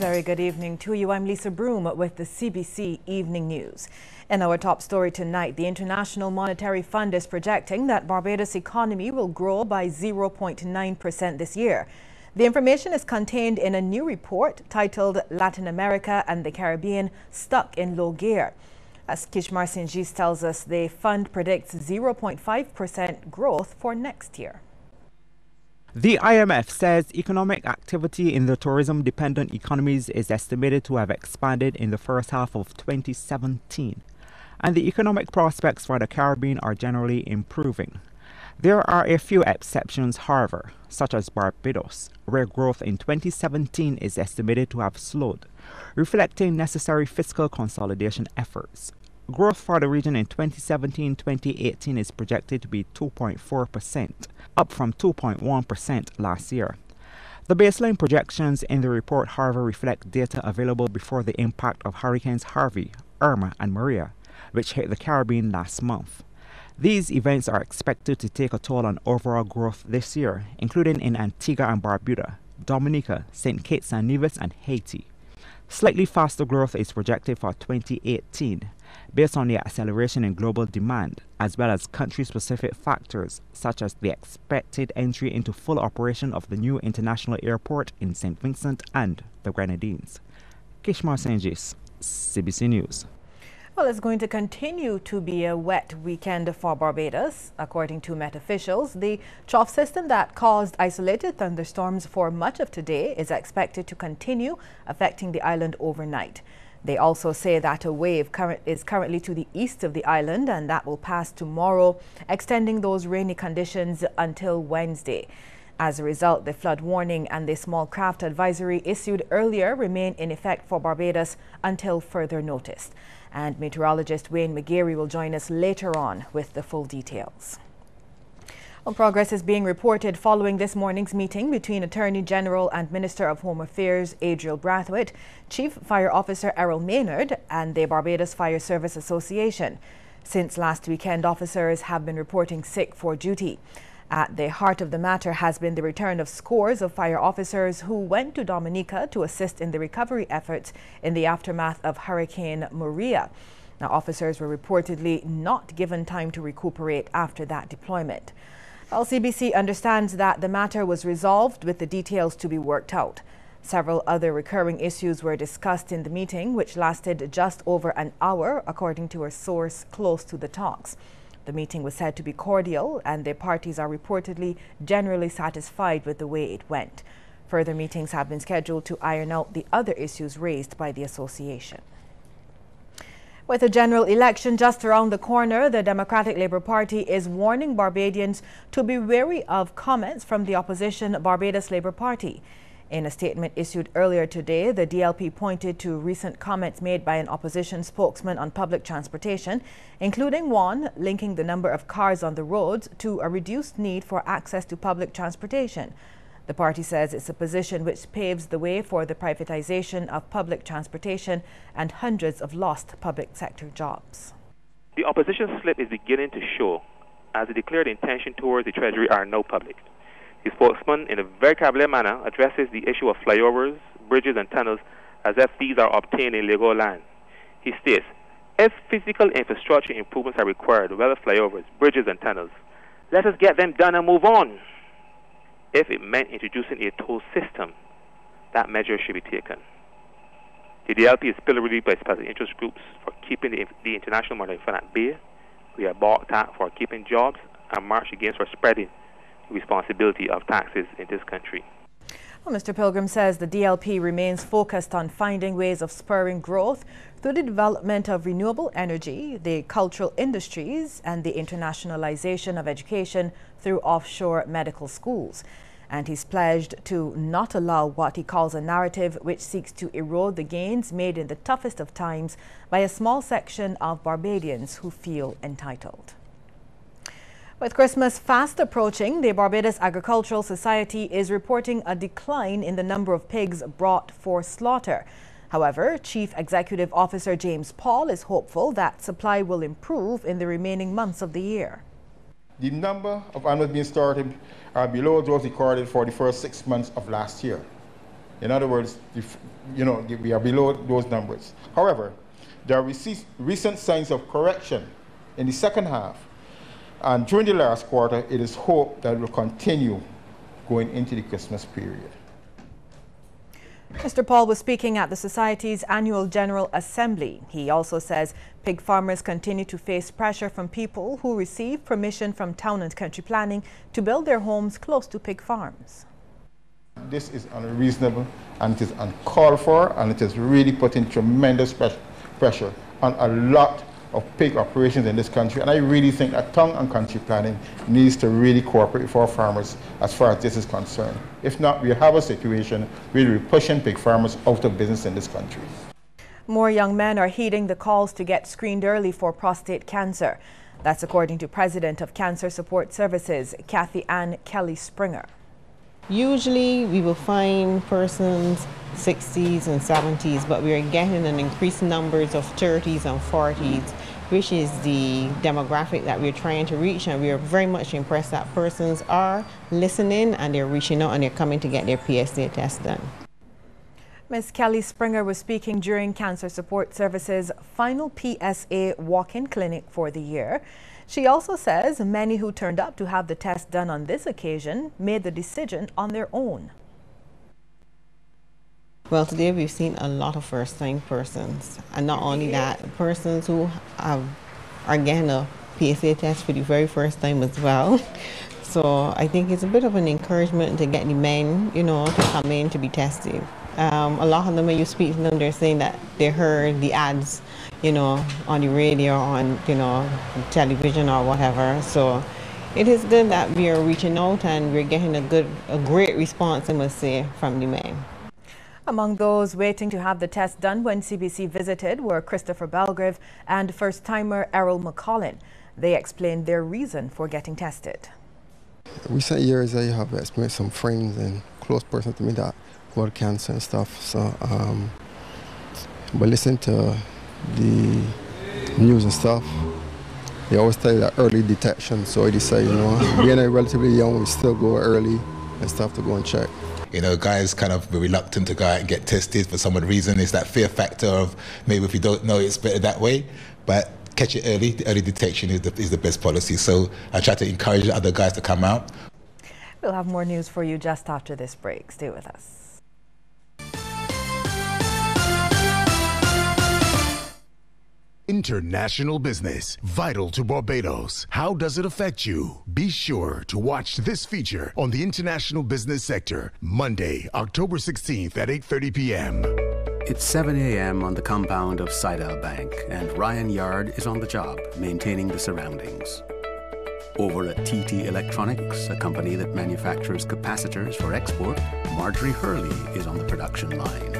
very good evening to you. I'm Lisa Broom with the CBC Evening News. In our top story tonight, the International Monetary Fund is projecting that Barbados' economy will grow by 0.9% this year. The information is contained in a new report titled Latin America and the Caribbean Stuck in Low Gear. As Kishmar Singis tells us, the fund predicts 0.5% growth for next year. The IMF says economic activity in the tourism-dependent economies is estimated to have expanded in the first half of 2017, and the economic prospects for the Caribbean are generally improving. There are a few exceptions, however, such as Barbados, where growth in 2017 is estimated to have slowed, reflecting necessary fiscal consolidation efforts. Growth for the region in 2017-2018 is projected to be 2.4%, up from 2.1% last year. The baseline projections in the report, however, reflect data available before the impact of Hurricanes Harvey, Irma, and Maria, which hit the Caribbean last month. These events are expected to take a toll on overall growth this year, including in Antigua and Barbuda, Dominica, St. Kitts and Nevis, and Haiti. Slightly faster growth is projected for 2018, based on the acceleration in global demand, as well as country-specific factors, such as the expected entry into full operation of the new international airport in St. Vincent and the Grenadines. Kishmar Singis, CBC News. Well, it's going to continue to be a wet weekend for Barbados. According to Met officials, the trough system that caused isolated thunderstorms for much of today is expected to continue affecting the island overnight. They also say that a wave is currently to the east of the island and that will pass tomorrow, extending those rainy conditions until Wednesday. As a result, the flood warning and the small craft advisory issued earlier remain in effect for Barbados until further notice. And meteorologist Wayne McGarry will join us later on with the full details. Well, progress is being reported following this morning's meeting between Attorney General and Minister of Home Affairs Adriel Brathwaite, Chief Fire Officer Errol Maynard, and the Barbados Fire Service Association. Since last weekend, officers have been reporting sick for duty. At the heart of the matter has been the return of scores of fire officers who went to Dominica to assist in the recovery efforts in the aftermath of Hurricane Maria. Now, officers were reportedly not given time to recuperate after that deployment. CBC understands that the matter was resolved with the details to be worked out. Several other recurring issues were discussed in the meeting, which lasted just over an hour, according to a source close to the talks. The meeting was said to be cordial, and the parties are reportedly generally satisfied with the way it went. Further meetings have been scheduled to iron out the other issues raised by the association. With a general election just around the corner, the Democratic Labour Party is warning Barbadians to be wary of comments from the opposition Barbados Labour Party. In a statement issued earlier today, the DLP pointed to recent comments made by an opposition spokesman on public transportation, including one linking the number of cars on the roads to a reduced need for access to public transportation. The party says it's a position which paves the way for the privatization of public transportation and hundreds of lost public sector jobs. The opposition slip is beginning to show, as the declared intention towards the Treasury are now public. The spokesman, in a very cavalier manner, addresses the issue of flyovers, bridges and tunnels as if these are obtained in legal land. He states, if physical infrastructure improvements are required, whether flyovers, bridges and tunnels, let us get them done and move on. If it meant introducing a toll system, that measure should be taken. The DLP is still relieved by special interest groups for keeping the International Monetary Fund at bay. We are balked at for keeping jobs and march against for spreading the responsibility of taxes in this country. Well, Mr. Pilgrim says the DLP remains focused on finding ways of spurring growth through the development of renewable energy, the cultural industries, and the internationalization of education through offshore medical schools. And he's pledged to not allow what he calls a narrative which seeks to erode the gains made in the toughest of times by a small section of Barbadians who feel entitled. With Christmas fast approaching, the Barbados Agricultural Society is reporting a decline in the number of pigs brought for slaughter. However, Chief Executive Officer James Paul is hopeful that supply will improve in the remaining months of the year. The number of animals being slaughtered are below those recorded for the first 6 months of last year. In other words, we are below those numbers. However, there are recent signs of correction in the second half. And during the last quarter, it is hoped that it will continue going into the Christmas period. Mr. Paul was speaking at the Society's annual General Assembly. He also says pig farmers continue to face pressure from people who receive permission from Town and Country Planning to build their homes close to pig farms. This is unreasonable and it is uncalled for, and it is really putting tremendous pressure on a lot of pig operations in this country. And I really think that Town and Country Planning needs to really cooperate with our farmers as far as this is concerned. If not, we have a situation where we're pushing pig farmers out of business in this country. More young men are heeding the calls to get screened early for prostate cancer. That's according to President of Cancer Support Services, Kathy Ann Kelly Springer. Usually we will find persons 60s and 70s, but we are getting an increased numbers of 30s and 40s, which is the demographic that we're trying to reach, and we are very much impressed that persons are listening and they're reaching out and they're coming to get their PSA test done. Ms. Kelly Springer was speaking during Cancer Support Services' final PSA walk-in clinic for the year. She also says many who turned up to have the test done on this occasion made the decision on their own. Well, today we've seen a lot of first-time persons, and not only that, persons who are getting a PSA test for the very first time as well. So I think it's a bit of an encouragement to get the men, to come in to be tested. A lot of them, when you speak to them, they're saying that they heard the ads, on the radio, on, television or whatever. So it is good that we are reaching out and we're getting a great response, I must say, from the men. Among those waiting to have the test done when CBC visited were Christopher Belgrave and first-timer Errol McCollin. They explained their reason for getting tested. Recent years, I have experienced some friends and close persons to me that got cancer and stuff. So, but listen to the news and stuff. They always tell you that early detection. So I decided, being relatively young, we still go early and stuff to go and check. Guys kind of reluctant to go out and get tested for some reason. It's that fear factor of maybe if you don't know, it's better that way. But catch it early. The early detection is the best policy. So I try to encourage other guys to come out. We'll have more news for you just after this break. Stay with us. International business, vital to Barbados. How does it affect you? Be sure to watch this feature on the international business sector, Monday, October 16th at 8:30 p.m. It's 7 a.m. on the compound of Sidel Bank, and Ryan Yard is on the job, maintaining the surroundings. Over at TT Electronics, a company that manufactures capacitors for export, Marjorie Hurley is on the production line.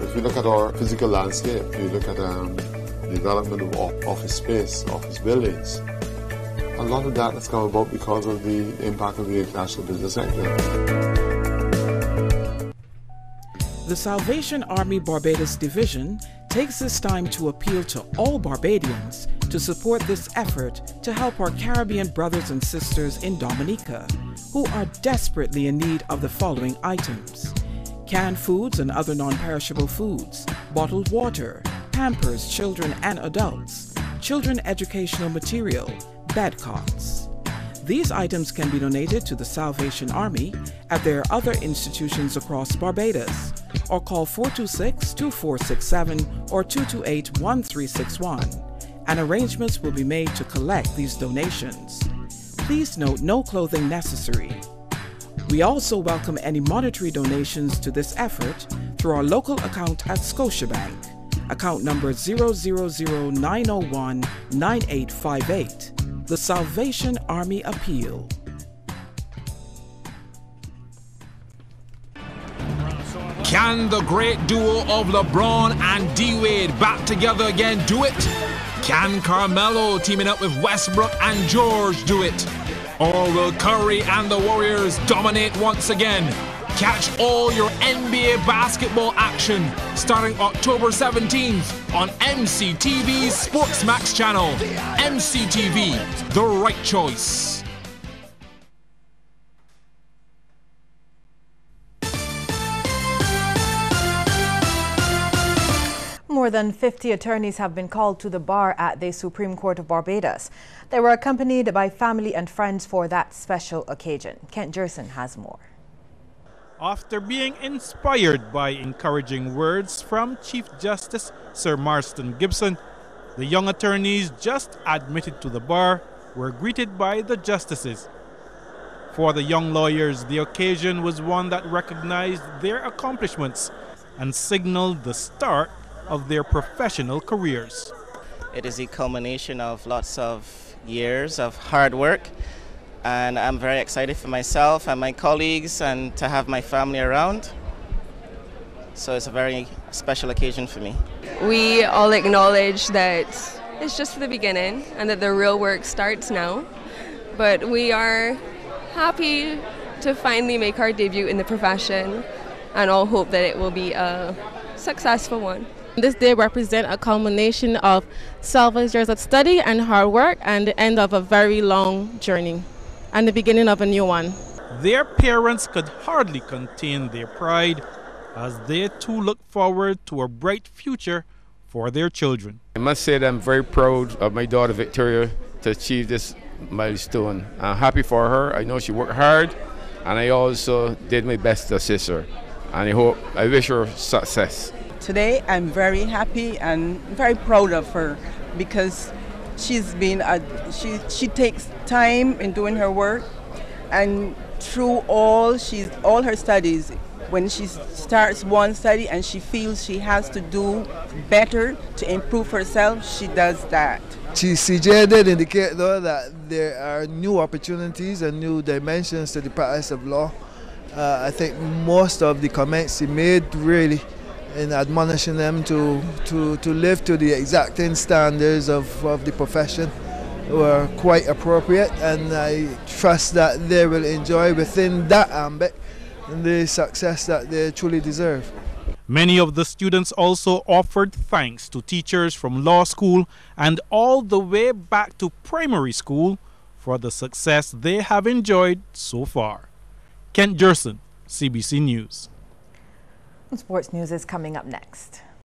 If you look at our physical landscape, you look at development of office space, office buildings, a lot of that has come about because of the impact of the international business sector. The Salvation Army Barbados Division takes this time to appeal to all Barbadians to support this effort to help our Caribbean brothers and sisters in Dominica, who are desperately in need of the following items: canned foods and other non-perishable foods, bottled water, Pampers, children and adults, children educational material, bed cots. These items can be donated to the Salvation Army at their other institutions across Barbados, or call 426-2467 or 228-1361, and arrangements will be made to collect these donations. Please note no clothing necessary. We also welcome any monetary donations to this effort through our local account at Scotiabank, account number 000-901-9858, the Salvation Army Appeal. Can the great duo of LeBron and D-Wade back together again do it? Can Carmelo teaming up with Westbrook and George do it? Or will Curry and the Warriors dominate once again? Catch all your NBA basketball action starting October 17th on MCTV's Sportsmax channel. MCTV, the right choice. More than 50 attorneys have been called to the bar at the Supreme Court of Barbados. They were accompanied by family and friends for that special occasion. Kent Jerson has more. After being inspired by encouraging words from Chief Justice Sir Marston Gibson, the young attorneys just admitted to the bar were greeted by the justices. For the young lawyers, the occasion was one that recognized their accomplishments and signaled the start of their professional careers. It is a culmination of lots of years of hard work, and I'm very excited for myself and my colleagues and to have my family around. So it's a very special occasion for me. We all acknowledge that it's just the beginning and that the real work starts now, but we are happy to finally make our debut in the profession and all hope that it will be a successful one. This day represents a culmination of several years of study and hard work and the end of a very long journey and the beginning of a new one. Their parents could hardly contain their pride as they too look forward to a bright future for their children. I must say that I'm very proud of my daughter Victoria to achieve this milestone. I'm happy for her. I know she worked hard, and I also did my best to assist her, and I wish her success. Today I'm very happy and very proud of her because she's been she takes time in doing her work, and through all her studies, when she starts one study and she feels she has to do better to improve herself, she does that. CJ did indicate though that there are new opportunities and new dimensions to the practice of law. I think most of the comments he made really in admonishing them to live to the exacting standards of the profession were quite appropriate, and I trust that they will enjoy within that ambit the success that they truly deserve. Many of the students also offered thanks to teachers from law school and all the way back to primary school for the success they have enjoyed so far. Kent Jerson, CBC News. Sports news is coming up next.